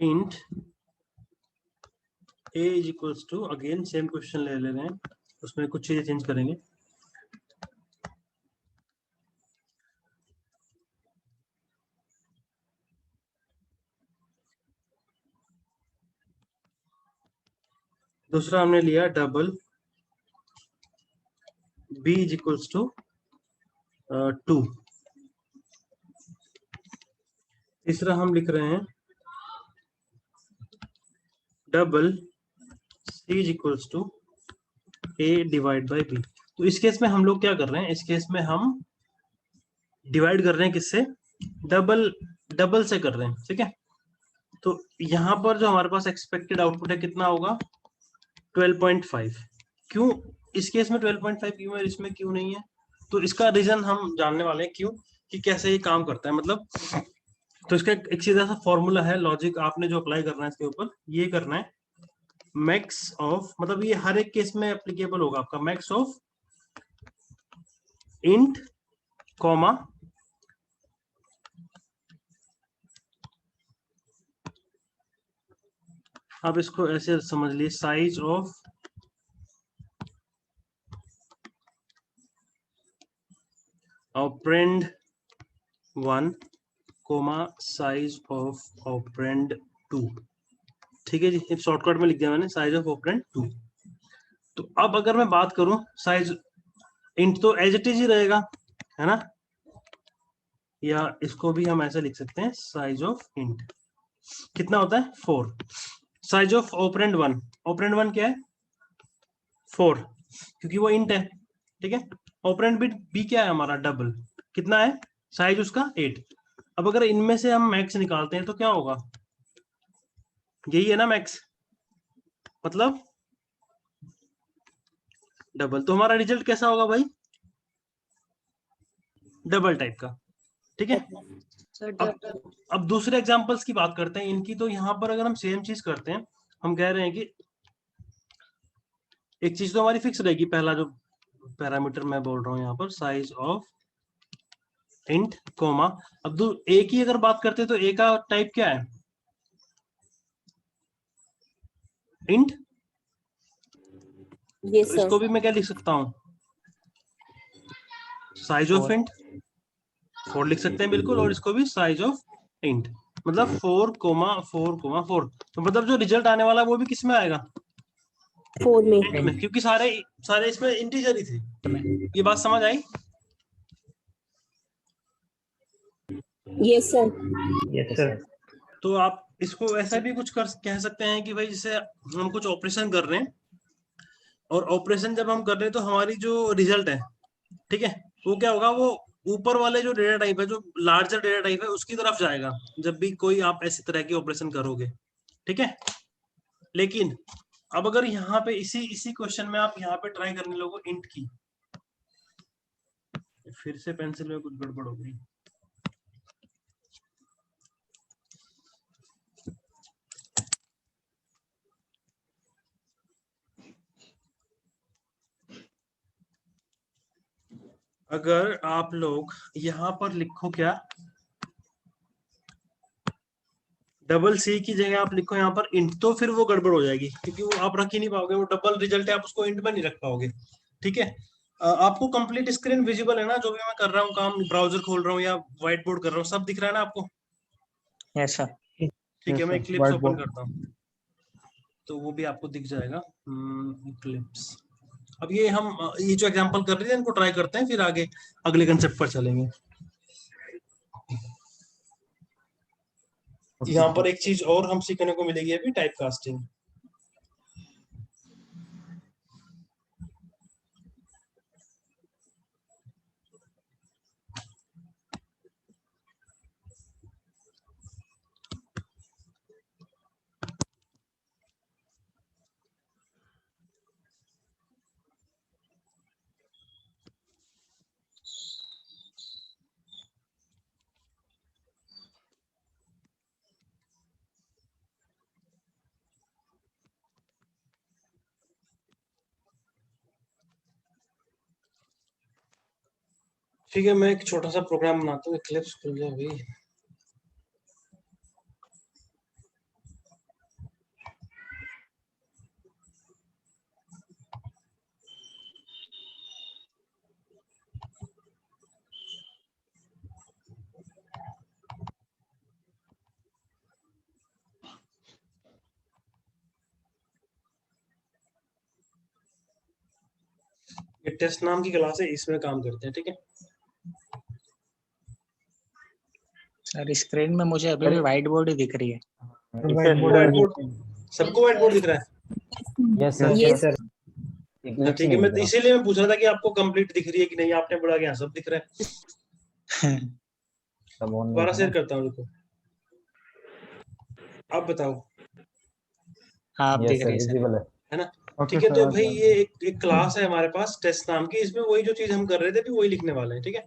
Int a is equals to, again same question ले रहे हैं, उसमें कुछ चीजें चेंज करेंगे। दूसरा हमने लिया double b is equals to 2। तीसरा हम लिख रहे हैं double c is equals to a divide by b। तो इस केस में हम लोग क्या कर रहे हैं, इस केस में हम डिवाइड कर रहे हैं किससे, डबल से कर रहे हैं, ठीक है। तो यहाँ पर जो हमारे पास एक्सपेक्टेड आउटपुट है कितना होगा, 12.5। क्यों इस केस में 12.5 क्यों है, इसमें क्यों नहीं है, तो इसका रीजन हम जानने वाले हैं, क्यों कि कैसे ये काम करता है मतलब। तो इसका एक सीधा सा फॉर्मूला है, लॉजिक आपने जो अप्लाई करना है इसके ऊपर, ये करना है मैक्स ऑफ, मतलब ये हर एक केस में एप्लीकेबल होगा आपका, मैक्स ऑफ इंट कॉमा आप इसको ऐसे समझ लीजिए, size of operand 1 comma size of operand 2, ठीक है जी। शॉर्टकट में लिख दिया मैंने, साइज ऑफ ऑपरेंड 2। तो अब अगर मैं बात करूं साइज इंट, तो एज इट इज ही रहेगा, है ना, या इसको भी हम ऐसे लिख सकते हैं, साइज ऑफ इंट कितना होता है 4। साइज ऑफ ऑपरेंड 1, ऑपरेंड 1 क्या है 4, क्योंकि वो इंट है, ठीक है। ऑपरेंड बिट बी क्या है हमारा डबल, कितना है साइज उसका 8। अब अगर इनमें से हम मैक्स निकालते हैं तो क्या होगा, यही है ना मैक्स, मतलब डबल। तो हमारा रिजल्ट कैसा होगा भाई, डबल टाइप का, ठीक है। अब दूसरे एग्जांपल्स की बात करते हैं इनकी। तो यहाँ पर अगर हम सेम चीज करते हैं, हम कह रहे हैं कि एक चीज तो हमारी फिक्स रहेगी, पहला जो पैरामीटर मैं बोल रहा हूँ यहाँ पर, साइज ऑफ इंट कोमा। अब ए की अगर बात करते हैं तो ए का टाइप क्या है, इंट। yes, तो इसको भी मैं क्या लिख सकता हूँ, साइज ऑफ इंट 4 लिख सकते हैं बिल्कुल, और इसको भी साइज ऑफ इंट, मतलब 4,4,4। तो मतलब जो रिजल्ट आने वाला है वो भी किस में आएगा, 4 में, इंट में, क्योंकि सारे सारे इसमें इंटीजर ही थे। ये बात समझ आई, yes sir, यस सर। तो आप इसको ऐसा भी कुछ कह सकते हैं कि भाई जैसे हम कुछ ऑपरेशन कर रहे हैं, और ऑपरेशन जब हम कर रहे हैं तो हमारी जो रिजल्ट है, ठीक है, वो क्या होगा, वो ऊपर वाले जो डेटा टाइप है, जो लार्जर डेटा टाइप है उसकी तरफ जाएगा जब भी कोई आप ऐसी तरह की ऑपरेशन करोगे, ठीक है। लेकिन अब अगर यहाँ पे इसी इसी क्वेश्चन में आप यहाँ पे ट्राई करने लोगो इंट की, फिर से पेंसिल में कुछ गड़बड़ हो गई। अगर आप लोग यहाँ पर लिखो क्या, डबल सी की जगह आप लिखो यहाँ पर इंट, तो फिर वो गड़बड़ हो जाएगी, क्योंकि वो आप रख ही नहीं पाओगे, वो डबल रिजल्ट है, आप उसको इंट में नहीं रख पाओगे, ठीक है। आपको कंप्लीट स्क्रीन विजिबल है ना, जो भी मैं कर रहा हूँ काम, ब्राउजर खोल रहा हूँ या व्हाइट बोर्ड कर रहा हूँ, सब दिख रहा है ना आपको, यस सर। ठीक है। मैं इक्लिप्स ओपन करता हूँ तो वो भी आपको दिख जाएगा, इक्लिप्स। अब ये हम ये जो एग्जांपल कर रहे थे इनको ट्राई करते हैं, फिर आगे अगले कंसेप्ट पर चलेंगे। यहाँ पर एक चीज और हम सीखने को मिलेगी अभी, टाइप कास्टिंग। ठीक है, मैं एक छोटा सा प्रोग्राम बनाता हूँ, इक्लिप्स खुल जाए भाई। ये टेस्ट नाम की क्लास है, इसमें काम करते हैं, ठीक है। सर स्क्रीन में मुझे अभी भी व्हाइट बोर्ड ही दिख रही है। व्हाइट बोर्ड, सबको व्हाइट बोर्ड दिख रहा है? Yes sir. Yes. सर। एक हाँ, glitch ठीक है, नहीं मैं दिख रहा। इसीलिए मैं पूछ रहा था कि आपको कंप्लीट दिख रही है कि नहीं। आपने बोला कि हाँ सब दिख रहा है। सब ऑन नहीं दोबारा था शेयर ना। करता हूँ, देखो आप बताओ, हाँ अब यस दिख सर, रही है सर। विजिबल है। है ना? ठीक है, तो भाई ये एक क्लास है हमारे पास टेस्ट नाम की, इसमें वही जो चीज हम कर रहे थे भी वही लिखने वाले हैं, ठीक है।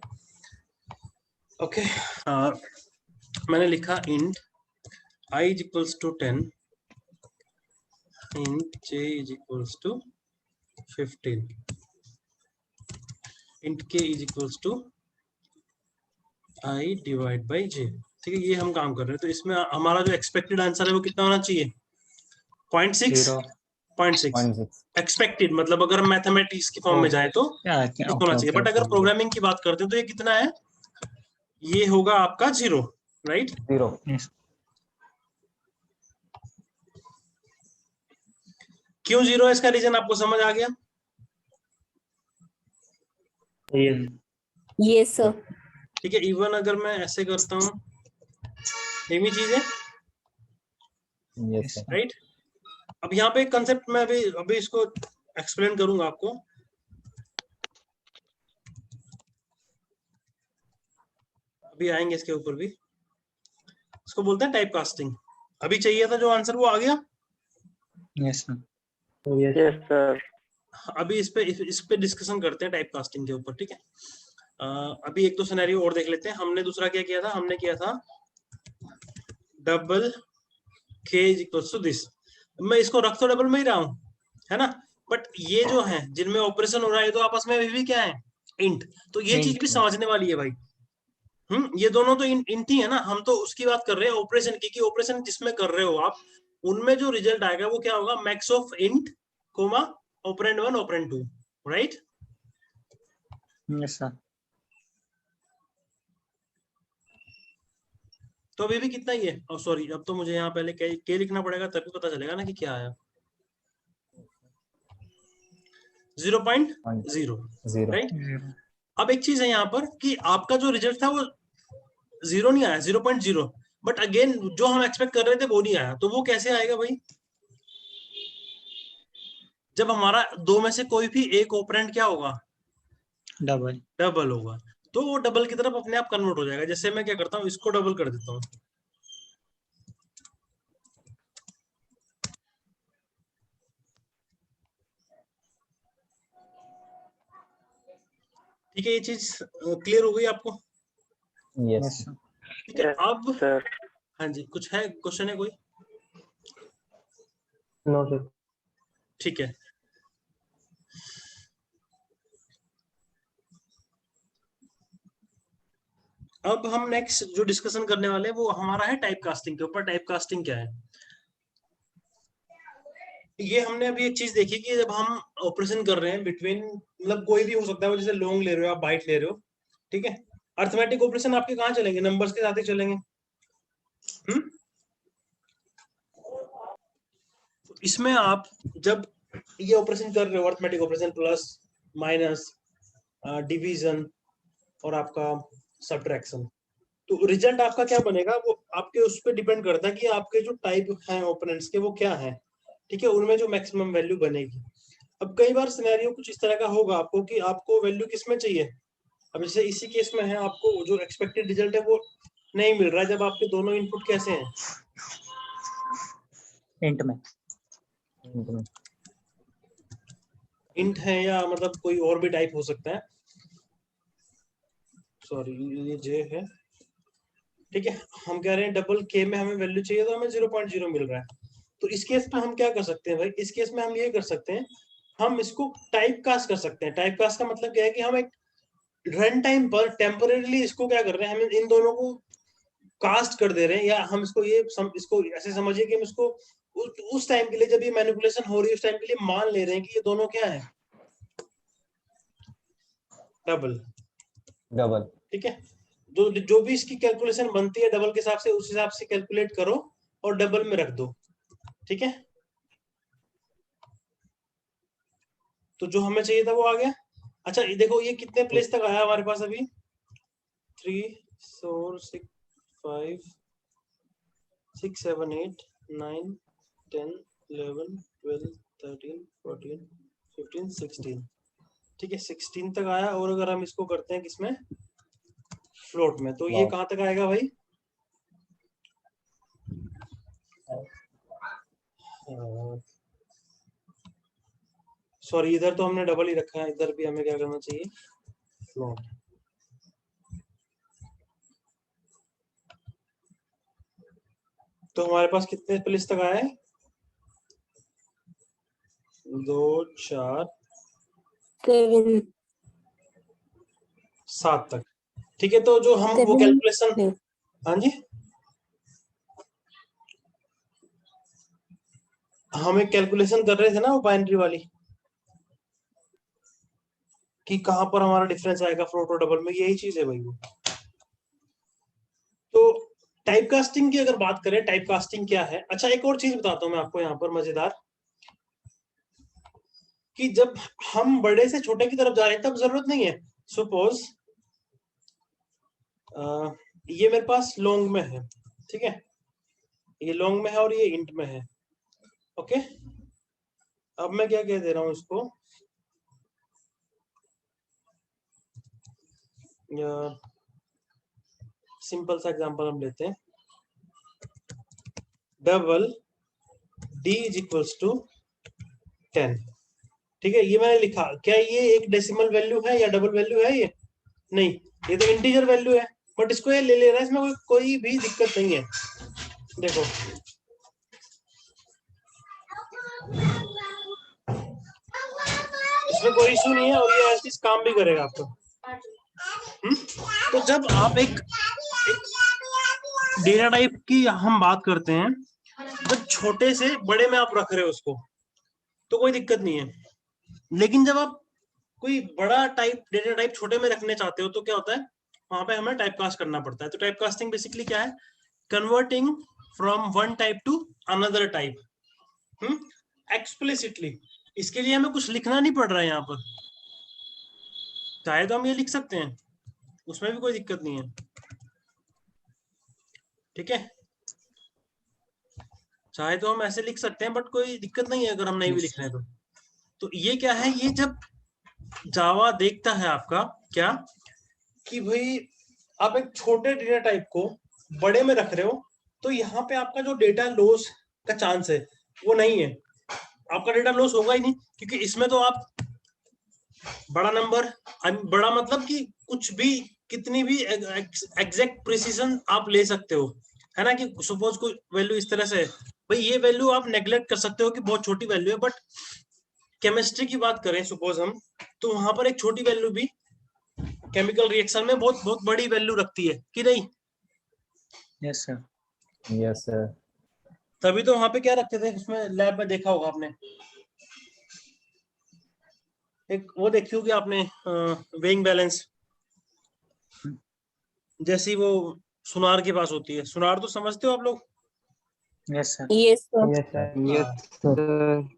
ओके, मैंने लिखा int i is equals to 10, int j is equals to 15, int k is equals to i divide by j। ठीक है, ये हम काम कर रहे हैं। तो इसमें हमारा जो एक्सपेक्टेड आंसर है वो कितना होना चाहिए? 0.6। 0.6 0.6। एक्सपेक्टेड मतलब अगर हम मैथमेटिक्स की फॉर्म में जाए तो ओके होना चाहिए, ओके बट अगर ओके। प्रोग्रामिंग की बात करते हैं तो ये कितना है? ये होगा आपका 0, राइट? 0। क्यों 0 है इसका रीजन आपको समझ आ गया? Yes, sir. ठीक है, इवन अगर मैं ऐसे करता हूँ, सेम ही चीज है, यस सर। राइट? अब यहाँ पे एक कंसेप्ट मैं अभी इसको एक्सप्लेन करूंगा आपको। अभी आएंगे इसके ऊपर भी। इसको बोलते हैं टाइप कास्टिंग। अभी चाहिए था जो आंसर वो आ गया। Yes sir. Yes sir. अभी इस पे डिस्कशन करते हैं टाइप कास्टिंग के ऊपर, ठीक है। अभी एक दो सिनेरियो और देख लेते हैं। हमने दूसरा क्या किया था? हमने किया था double k is equal to this. मैं इसको रख तो डबल में ही रहा हूं, है ना? बट ये जो है जिनमें ऑपरेशन हो रहा है तो आपस में भी क्या है? इंट। तो ये चीज भी समझने वाली है भाई। ये दोनों तो इंट ही है ना। हम तो उसकी बात कर रहे हैं ऑपरेशन की, कि ऑपरेशन जिसमें कर रहे हो आप, उनमें जो रिजल्ट आएगा वो क्या होगा? Max of int comma operand 1 operand 2, right? Yes sir. तो अभी भी कितना ही है? सॉरी, अब तो मुझे यहाँ पहले के लिखना पड़ेगा, तभी पता चलेगा ना कि क्या आया। 0.0, 0। राइट? अब एक चीज है यहाँ पर कि आपका जो रिजल्ट था वो 0 नहीं आया, 0.0, बट अगेन जो हम एक्सपेक्ट कर रहे थे वो नहीं आया। तो वो कैसे आएगा भाई? जब हमारा दो में से कोई भी एक ऑपरेंड क्या होगा? डबल। डबल होगा। तो वो डबल की तरफ अपने आप कन्वर्ट हो जाएगा। जैसे मैं क्या करता हूँ, इसको डबल कर देता हूँ, ठीक है। ये चीज क्लियर हो गई आपको? यस। ठीक है। अब सर हाँ जी, कुछ है क्वेश्चन है कोई? No sir. ठीक है, अब हम नेक्स्ट जो डिस्कशन करने वाले हैं वो हमारा है टाइप कास्टिंग के ऊपर। टाइप कास्टिंग क्या है? ये हमने अभी एक चीज देखी कि जब हम ऑपरेशन कर रहे हैं बिटवीन, मतलब कोई भी हो सकता है, जैसे लॉन्ग ले रहे हो आप, बाइट ले रहे हो, ठीक है। अर्थमेटिक ऑपरेशन आपके कहाँ चलेंगे? नंबर्स के साथ ही चलेंगे। इसमें आप जब ये ऑपरेशन कर रहे हो, arithmetic operation, plus minus division और आपका सब्ट्रैक्शन, तो रिजल्ट आपका क्या बनेगा वो आपके उस पर डिपेंड करता है कि आपके जो टाइप हैं ओपोनेंट्स के वो क्या है, ठीक है। उनमें जो मैक्सिमम वैल्यू बनेगी। अब कई बार सिनेरियो कुछ इस तरह का होगा आपको कि आपको वैल्यू किस में चाहिए। अब जैसे इसी केस में है, आपको जो एक्सपेक्टेड रिजल्ट है वो नहीं मिल रहा है जब आपके दोनों इनपुट कैसे हैं? इंट में। इंट है या मतलब कोई और भी टाइप हो सकता है। सॉरी, ये जे है, ठीक है। हम कह रहे हैं डबल के में हमें वैल्यू चाहिए तो हमें 0.0 मिल रहा है। तो इस केस में हम क्या कर सकते हैं भाई? इस केस में हम ये कर सकते हैं, हम इसको टाइप कास्ट कर सकते हैं। टाइप कास्ट का मतलब क्या है कि हम एक रन टाइम पर टेम्परेरीली इसको क्या कर रहे हैं, हम इन दोनों को कास्ट कर दे रहे हैं। या हम इसको इसको ऐसे समझिए कि हम इसको उस टाइम के लिए, जब ये मैनिपुलेशन हो रही है उस टाइम के लिए मान ले रहे हैं कि ये दोनों क्या है? डबल। डबल। ठीक है, जो भी इसकी कैलकुलेशन बनती है डबल के हिसाब से, उस हिसाब से कैलकुलेट करो और डबल में रख दो, ठीक है। तो जो हमें चाहिए था वो आ गया। अच्छा ये देखो ये कितने प्लेस तक आया हमारे पास अभी 3 4 6 5 6 7 8 9 10 11 12 13 14 15 16 ठीक है 16 तक आया। और अगर हम इसको करते हैं किसमें फ्लोट में तो ये Wow. कहाँ तक आएगा भाई सॉरी इधर तो हमने डबल ही रखा है, इधर भी हमें क्या करना चाहिए फ्लोट। तो हमारे पास कितने प्लेस तक आए 2 4 7 7 तक। ठीक है तो जो हम वो 7 कैलकुलेशन है। हाँ जी हम एक कैलकुलेशन कर रहे थे ना वो बाइनरी वाली कि कहां पर हमारा डिफरेंस आएगा फ्लोट और डबल में, यही चीज है भाई वो। तो टाइप कास्टिंग की अगर बात करें टाइप कास्टिंग क्या है, अच्छा एक और चीज बताता हूं मैं आपको यहाँ पर मजेदार कि जब हम बड़े से छोटे की तरफ जा रहे हैं तब जरूरत नहीं है। सपोज ये मेरे पास लॉन्ग में है, ठीक है ये लॉन्ग में है और ये इंट में है। ओके अब मैं क्या कह दे रहा हूं इसको सिंपल सा एग्जांपल हम लेते हैं double d is equals to 10। ठीक है ये मैंने लिखा, क्या ये एक डेसिमल वैल्यू है या डबल वैल्यू है ये नहीं, ये तो इंटीजर वैल्यू है बट इसको ये ले रहा है, इसमें कोई भी दिक्कत नहीं है। देखो इसमें कोई इशू नहीं है और ये ऐसे काम भी करेगा आपको। तो जब आप एक डेटा टाइप की हम बात करते हैं जब छोटे से बड़े में आप रख रहे हो उसको तो कोई दिक्कत नहीं है, लेकिन जब आप कोई बड़ा टाइप डेटा टाइप छोटे में रखने चाहते हो तो क्या होता है वहां पे हमें टाइप कास्ट करना पड़ता है। तो टाइप कास्टिंग बेसिकली क्या है converting from one type two another type explicitly. इसके लिए हमें कुछ लिखना नहीं पड़ रहा है यहाँ पर, चाहे तो हम ये लिख सकते हैं उसमें भी कोई दिक्कत नहीं है। ठीक है चाहे तो हम ऐसे लिख सकते हैं बट कोई दिक्कत नहीं है अगर हम नहीं भी लिख रहे हैं तो ये क्या है ये जब जावा देखता है आपका क्या कि भाई आप एक छोटे डेटा टाइप को बड़े में रख रहे हो तो यहाँ पे आपका जो डेटा लॉस का चांस है वो नहीं है, आपका डेटा लॉस होगा ही नहीं क्योंकि इसमें तो आप बड़ा नंबर बड़ा मतलब कि कुछ भी कितनी भी एग्जैक्ट प्रिसीजन आप ले सकते हो है ना कि सपोज कोई वैल्यू इस तरह से है भाई ये वैल्यू आप नेग्लेक्ट कर सकते हो कि बहुत छोटी वैल्यू है बट केमिस्ट्री की बात करें सपोज हम तो वहां पर एक छोटी वैल्यू भी केमिकल रिएक्शन में बहुत बहुत बड़ी वैल्यू रखती है कि नहीं। Yes sir. Yes, sir. तभी तो वहां पे क्या रखते थे उसमें लैब में देखा होगा आपने एक वो देखी होगी आपने वेइंग बैलेंस जैसी वो सुनार के पास होती है, सुनार तो समझते हो आप लोग। Yes sir. Yes, sir. Yes, sir. Yes, sir.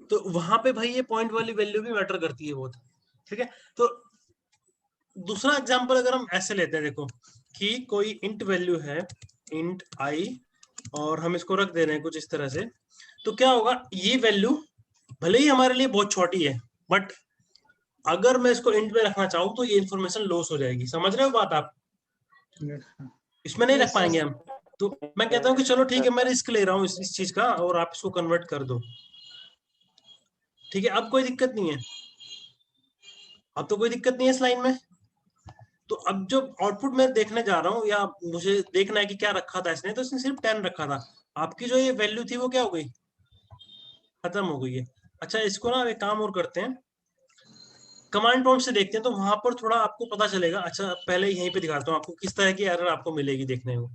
तो वहां पे भाई ये पॉइंट वाली वैल्यू भी मैटर करती है बहुत। ठीक है तो दूसरा एग्जांपल अगर हम ऐसे लेते हैं देखो कि कोई इंट वैल्यू है इंट आई और हम इसको रख दे रहे हैं कुछ इस तरह से तो क्या होगा ये वैल्यू भले ही हमारे लिए बहुत छोटी है बट अगर मैं इसको इंट में रखना चाहूँ तो ये इन्फॉर्मेशन लॉस हो जाएगी, समझ रहे हो बात आप, इसमें नहीं रख पाएंगे हम। तो मैं कहता हूँ कि चलो ठीक है मैं रिस्क ले रहा हूँ इस चीज का और आप इसको कन्वर्ट कर दो। ठीक है अब कोई दिक्कत नहीं है, अब तो कोई दिक्कत नहीं है इस लाइन में। तो अब जो आउटपुट मैं देखने जा रहा हूँ या मुझे देखना है कि क्या रखा था इसने तो इसने सिर्फ 10 रखा था, आपकी जो ये वैल्यू थी वो क्या हो गई खत्म हो गई है। अच्छा इसको ना एक काम और करते हैं कमांड प्रॉम्प्ट से देखते हैं तो वहां पर थोड़ा आपको पता चलेगा। अच्छा पहले यहीं पे दिखाता हूँ आपको किस तरह की एरर आपको मिलेगी देखने को।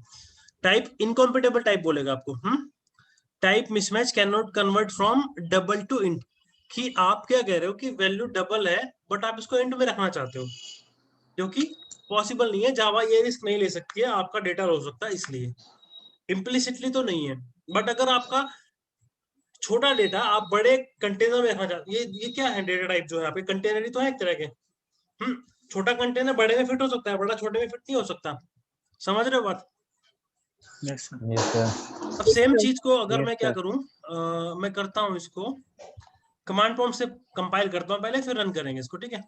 टाइप इनकॉम्पिटेबल टाइप बोलेगा आपको type mismatch cannot convert from double to int कि आप क्या कह रहे हो कि वैल्यू डबल है बट आप इसको इंट में रखना चाहते हो जो कि पॉसिबल नहीं है, जावा ये रिस्क नहीं ले सकती है आपका डेटा हो सकता है इसलिए इम्प्लिसिटली तो नहीं है। बट अगर आपका छोटा डेटा आप बड़े कंटेनर में रखना चाहते ये क्या है डेटा टाइप जो है यहाँ पे कंटेनर ही तो है एक तरह के छोटा कंटेनर बड़े में फिट हो सकता है, बड़ा छोटे में फिट नहीं हो सकता। समझ रहे हो बात? Yes sir. Yes, sir. अब सेम चीज को अगर Yes, मैं क्या sir. करूं, मैं करता हूं इसको कमांड प्रॉम्प्ट से कंपाइल करता हूं पहले, फिर रन करेंगे इसको, ठीक है?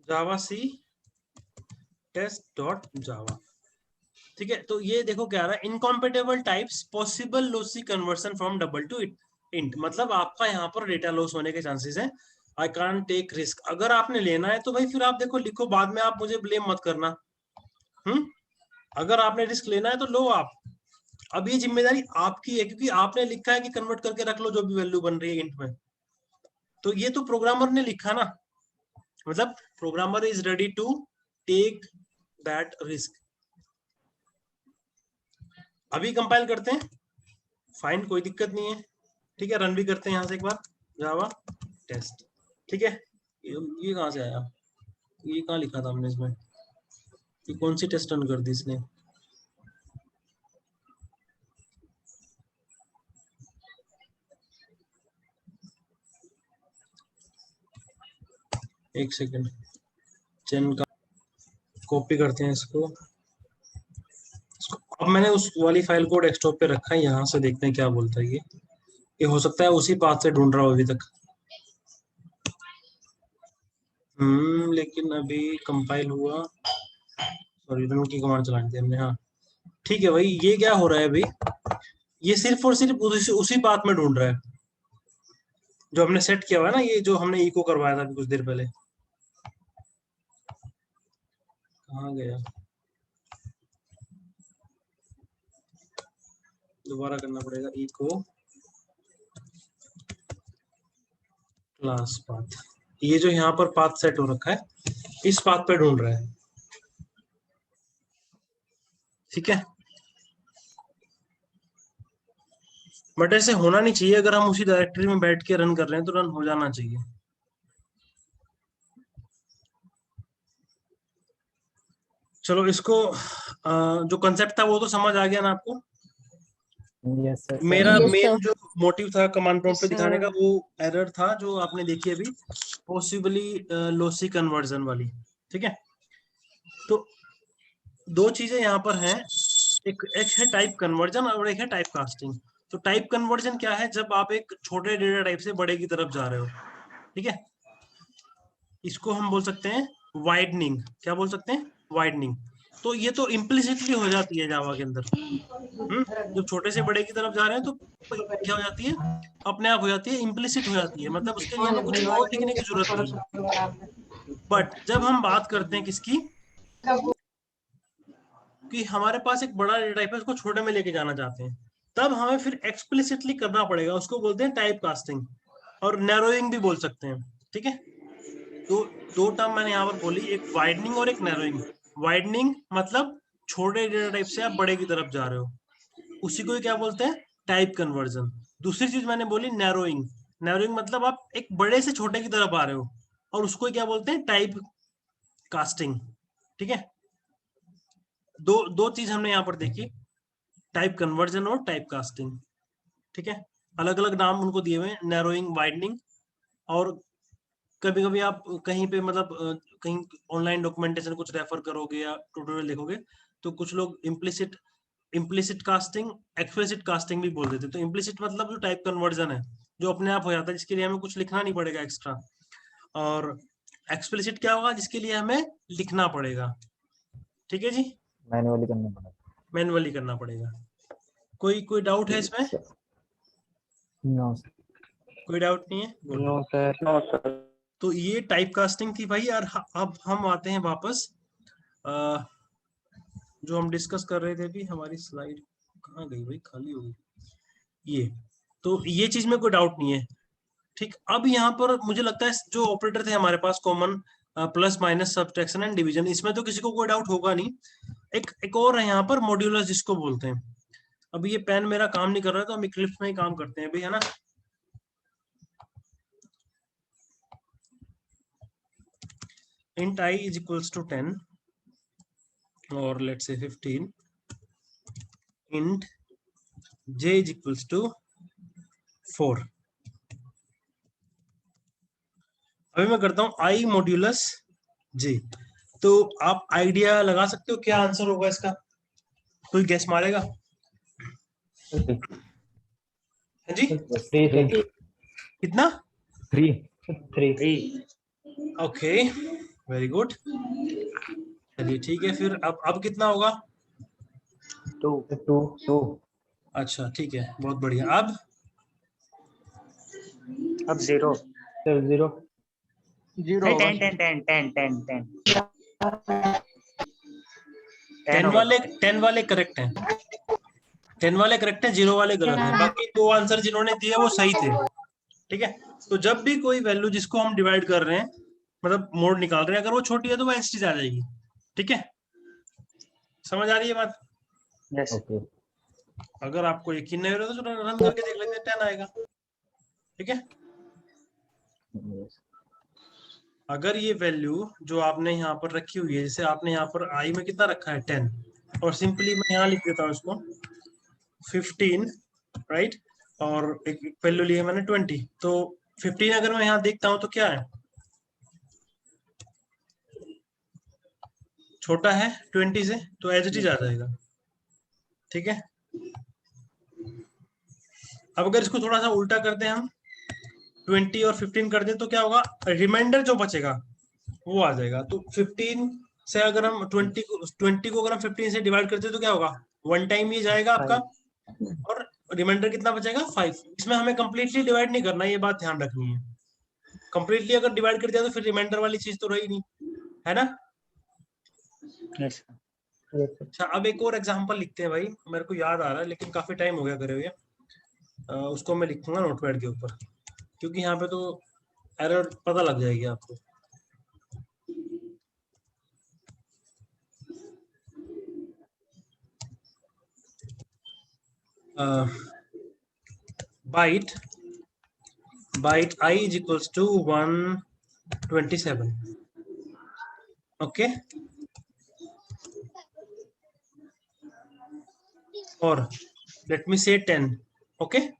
जावा सी टेस्ट डॉट जावा, ठीक है। तो ये देखो क्या आ रहा है, incompatible types possible lossy conversion from double to int, मतलब आपका यहाँ पर डेटा लॉस होने के चांसेस है। I can't take risk. अगर आपने लेना है तो भाई फिर आप देखो लिखो, बाद में आप मुझे ब्लेम मत करना। अगर आपने रिस्क लेना है तो लो आप। अब ये जिम्मेदारी आपकी है, क्योंकि आपने लिखा है कि कन्वर्ट करके रख लो जो भी वैल्यू बन रही है इंट में। तो ये तो प्रोग्रामर ने लिखा ना, मतलब programmer is ready to take that risk. अभी कंपाइल करते हैं, फाइन, कोई दिक्कत नहीं है, ठीक है। रन भी करते हैं यहाँ से एक बार, जावा टेस्ट, ठीक है। ये कहाँ से आया, ये कहाँ लिखा था हमने इसमें, ये कौन सी टेस्ट रन कर दी इसने? एक सेकंड, चेन का कॉपी करते हैं इसको। अब मैंने उस वाली फाइल को डेस्कटॉप पे रखा है, यहाँ से देखते हैं क्या बोलता है ये हो सकता है उसी पाथ से ढूंढ रहा हो अभी तक। लेकिन अभी कंपाइल हुआ, सॉरी रन की कमांड चलानी थी हमने, हाँ ठीक है भाई। ये क्या हो रहा है अभी, ये सिर्फ और सिर्फ उसी पाथ में ढूंढ रहा है जो हमने सेट किया हुआ है ना, ये जो हमने इको करवाया था अभी कुछ देर पहले। कहाँ गया, दोबारा करना पड़ेगा, इको क्लास पाथ। ये जो यहाँ पर पाथ सेट हो रखा है, इस पाथ पे ढूंढ रहा है, ठीक है। बट ऐसे होना नहीं चाहिए, अगर हम उसी डायरेक्टरी में बैठ के रन कर रहे हैं तो रन हो जाना चाहिए। चलो इसको जो कंसेप्ट था वो तो समझ आ गया ना आपको? Yes, sir. मेरा Yes, मेन sir. जो मोटिव था कमांड प्रॉम्प्ट पे Yes, दिखाने का, sir. वो एरर था जो आपने देखी अभी, पॉसिबली लॉसी कन्वर्जन वाली, ठीक है। तो दो चीजें यहाँ पर हैं, एक है टाइप कन्वर्जन और एक है टाइप कास्टिंग। तो टाइप कन्वर्जन क्या है, जब आप एक छोटे डेटा टाइप से बड़े की तरफ जा रहे हो, ठीक है। इसको हम बोल सकते हैं वाइडनिंग। क्या बोल सकते हैं? वाइडनिंग। तो ये तो इम्प्लिसिटली हो जाती है जावा के अंदर। जब छोटे से बड़े की तरफ जा रहे हैं तो क्या हो जाती है, अपने आप हो जाती है, इम्प्लिसिट हो जाती है, मतलब उसके लिए हमें कुछ और लिखने की जरूरत नहीं है। बट जब हम बात करते हैं किसकी, कि हमारे पास एक बड़ा डेटा टाइप है, उसको छोटे में लेके जाना चाहते हैं, तब हमें फिर एक्सप्लिसिटली करना पड़ेगा, उसको बोलते हैं टाइप कास्टिंग, और नैरोइंग भी बोल सकते हैं, ठीक है। तो दो टर्म मैंने यहाँ पर बोली, एक वाइडनिंग और एक नैरोइंग। वाइडनिंग मतलब छोटे डेटा टाइप से आप बड़े की तरफ जा रहे हो, उसी को क्या बोलते हैं, टाइप कन्वर्जन। दूसरी चीज मैंने बोली नैरोइंग। नैरोइंग मतलब आप एक बड़े से छोटे की तरफ आ रहे हो, और उसको क्या बोलते हैं, टाइप कास्टिंग, ठीक है। दो दो चीज हमने यहाँ पर देखी, टाइप कन्वर्जन और टाइप कास्टिंग, ठीक है। अलग अलग नाम उनको दिए हुए हैं, नैरोइंग, वाइडनिंग। और कभी कभी आप कहीं पे मतलब कहीं ऑनलाइन डॉक्यूमेंटेशन कुछ रेफर करोगे या ट्यूटोरियल देखोगे, तो कुछ लोग इम्प्लिसिट कास्टिंग, एक्सप्लिसिट कास्टिंग भी बोल देते हैं। तो इम्प्लिसिट मतलब जो टाइप कन्वर्जन है, जो अपने आप हो जाता है, जिसके लिए हमें कुछ लिखना नहीं पड़ेगा एक्स्ट्रा। और एक्सप्लिसिट क्या होगा, जिसके लिए हमें लिखना पड़ेगा, ठीक है जी, मैनुअली करना पड़ा। मैनुअली करना पड़ेगा। कोई डाउट है इसमें? No, sir. कोई डाउट नहीं है, good. No, sir. No, sir. तो ये टाइप कास्टिंग थी भाई यार। अब हम आते हैं वापस, जो हम डिस्कस कर रहे थे अभी, हमारी स्लाइड कहाँ गई भाई, खाली हो गई ये। तो ये चीज में कोई डाउट नहीं है, ठीक। अब यहाँ पर मुझे लगता है जो ऑपरेटर थे हमारे पास, common, plus minus, subtraction and division, इसमें तो किसी को कोई डाउट होगा नहीं। एक और है यहाँ पर, मॉड्यूलस जिसको बोलते हैं। अभी ये पेन मेरा काम नहीं कर रहा है, तो हम इक्लिप्स में ही काम करते हैं अभी, है ना। int I is equals to 10, or let's say 15 int j is equals to 4. अभी मैं करता हूं i मॉड्यूलस j. तो आप आइडिया लगा सकते हो क्या आंसर होगा इसका? कोई गैस मारेगा? हाँ जी, 3 कितना? 3 ओके, वेरी गुड. चलिए ठीक है, फिर अब कितना होगा? 2 अच्छा ठीक है, बहुत बढ़िया. अब अब 0 सर 0 नहीं 10 10 वाले करेक्ट हैं. 10 वाले करेक्ट हैं, 0 वाले गलत हैं. बाकी 2 आंसर जिन्होंने दिए वो सही थे. ठीक है, तो जब भी कोई वैल्यू जिसको हम डिवाइड कर रहे हैं, मतलब मोड निकाल रहे हैं, अगर वो छोटी है तो वो एचटी आ जाएगी. ठीक है, समझ आ रही है बात? Yes okay. अगर आपको यकीन नहीं हो रहा तो रन करके देख लेते हैं, 10 आएगा. ठीक है, अगर ये वैल्यू जो आपने यहाँ पर रखी हुई है, जैसे आपने यहाँ पर आई में कितना रखा है 10, और सिंपली मैं यहाँ लिख देता हूँ इसको 15, राइट, और एक वैल्यू ली है मैंने 20. तो 15 अगर मैं यहाँ देखता हूँ तो क्या है? छोटा है 20 से, तो एज इट इज आ जाएगा. ठीक है, अब अगर इसको थोड़ा सा उल्टा करते हैं हम, 20 और 15 कर दें तो क्या होगा? रिमाइंडर जो बचेगा वो आ जाएगा. तो 15 से अगर हम 20 को अगर हम 15 से डिवाइड करते हैं तो क्या होगा? वन टाइम ही जाएगा आपका, और रिमाइंडर कितना बचेगा? 5. इसमें हमें कंप्लीटली डिवाइड नहीं करना, ये बात ध्यान रखनी है. कंप्लीटली अगर डिवाइड कर दिया तो फिर रिमाइंडर वाली चीज तो रही नहीं, है ना? यस अच्छा, अब एक और एग्जांपल लिखते हैं भाई, मेरे को याद आ रहा है लेकिन काफी टाइम हो गया करे हुए. उसको मैं लिखूंगा नोटपैड के ऊपर, क्योंकि यहाँ पे तो एरर पता लग जाएगी आपको. byte I is equals to 127. okay, or let me say 10. okay,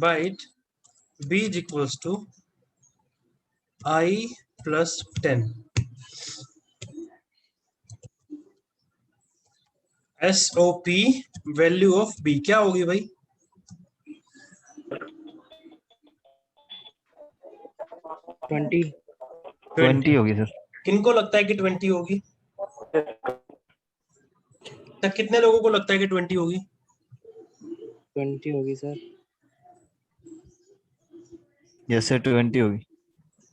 byte b is equals to I plus 10. SOP value of b क्या होगी भाई? 20 होगी सर. किनको लगता है कि 20 होगी? तक कितने लोगों को लगता है कि 20 होगी? 20 होगी सर. यस सर 20 होगी.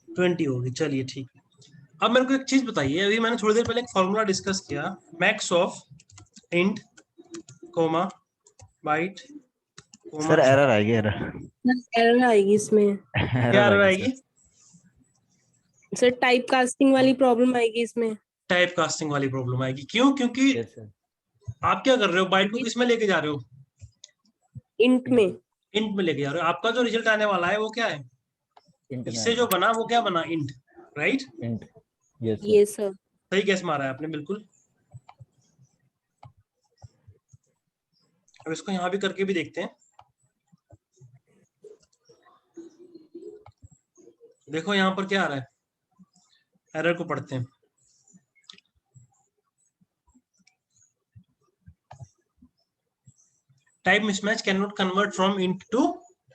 20 होगी, चलिए ठीक है. अब मेरे को एक चीज बताइए, अभी मैंने थोड़ी देर पहले एक फॉर्मूला डिस्कस किया, max of int comma byte. Sir error आएगी. एरर आएगी इसमें. क्या एरर आएगी? सर टाइप कास्टिंग वाली प्रॉब्लम आएगी इसमें. टाइप कास्टिंग वाली प्रॉब्लम आएगी. क्यों? क्योंकि यस सर. आप क्या कर रहे हो? बाइट को किस में लेके जा रहे हो? इंट में. इंट में लेके जा रहे हो. आपका जो रिजल्ट आने वाला है वो क्या है? इंट इससे जो बना वो क्या बना? Int, right? इंट. यस ये सर. सही गैस मारा है आपने, बिल्कुल. अब इसको यहाँ भी करके भी देखते हैं. देखो यहाँ पर क्या आ रहा है, एरर को पढ़ते हैं. Type mismatch cannot convert from int to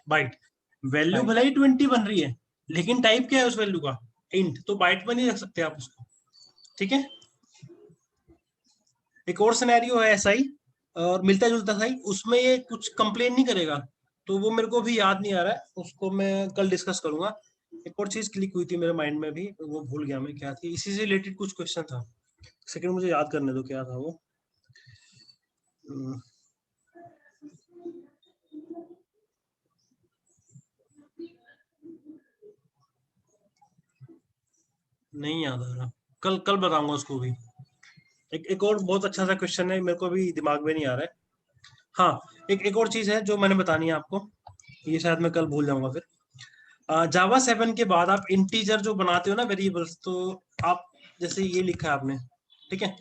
byte. Value भले ही 20 बन रही है, लेकिन टाइप क्या है उस वैल्यू का? इंट. तो बाइट में नहीं रख सकते आप उसको. ठीक है, एक और सिनेरियो है ऐसा ही और मिलता जुलता सा ही, उसमें ये कुछ कंप्लेन नहीं करेगा. तो वो मेरे को भी याद नहीं आ रहा है, उसको मैं कल डिस्कस करूंगा. एक और चीज क्लिक हुई थी मेरे माइंड में भी, वो भूल गया मैं क्या थी. इसी से रिलेटेड कुछ क्वेश्चन था. सेकंड मुझे याद करने दो क्या था वो. नहीं याद आ रहा, कल बताऊंगा उसको भी. एक और बहुत अच्छा सा क्वेश्चन है, मेरे को भी दिमाग में नहीं आ रहा है. हाँ, एक और चीज है जो मैंने बतानी है आपको, ये शायद मैं कल भूल जाऊंगा फिर। जावा 7 के बाद आप इंटीजर जो बनाते हो ना वेरिएबल्स, तो आप जैसे ये लिखा है आपने, ठीक है,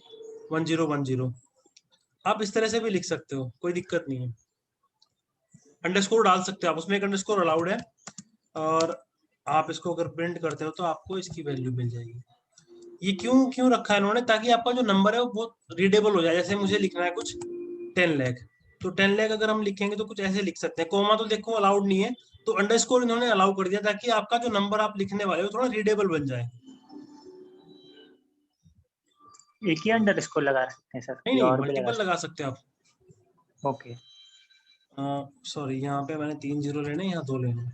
1010, आप इस तरह से भी लिख सकते हो, कोई दिक्कत नहीं है। अंडरस्कोर डाल सकते हो आप, उसमें एक अंडरस्कोर अलाउड है, और आप इसको अगर प्रिंट करते हो तो आपको इसकी वैल्यू मिल जाएगी। ये क्यों क्यों रखा है इन्होंने, ताकि आपका जो नंबर है वो बहुत रीडेबल हो जाए। जैसे मुझे लिखना है कुछ 10 लाख, तो 10 लाख अगर हम लिखेंगे तो कुछ ऐसे लिख सकते हैं। कोमा तो देखो अलाउड नहीं है, तो अंडरस्कोर इन्होंने अलाउ कर दिया ताकि आपका जो नंबर आप लिखने वाले हो थोड़ा रीडेबल बन जाए। एक ही अंडरस्कोर लगा सकते हैं सर, नहीं या नहीं, और भी लगा मल्टीपल लगा सकते हैं आप। सकते? ओके। सॉरी, यहाँ पे मैंने 3 जीरो लेने, यहाँ 2 लेने।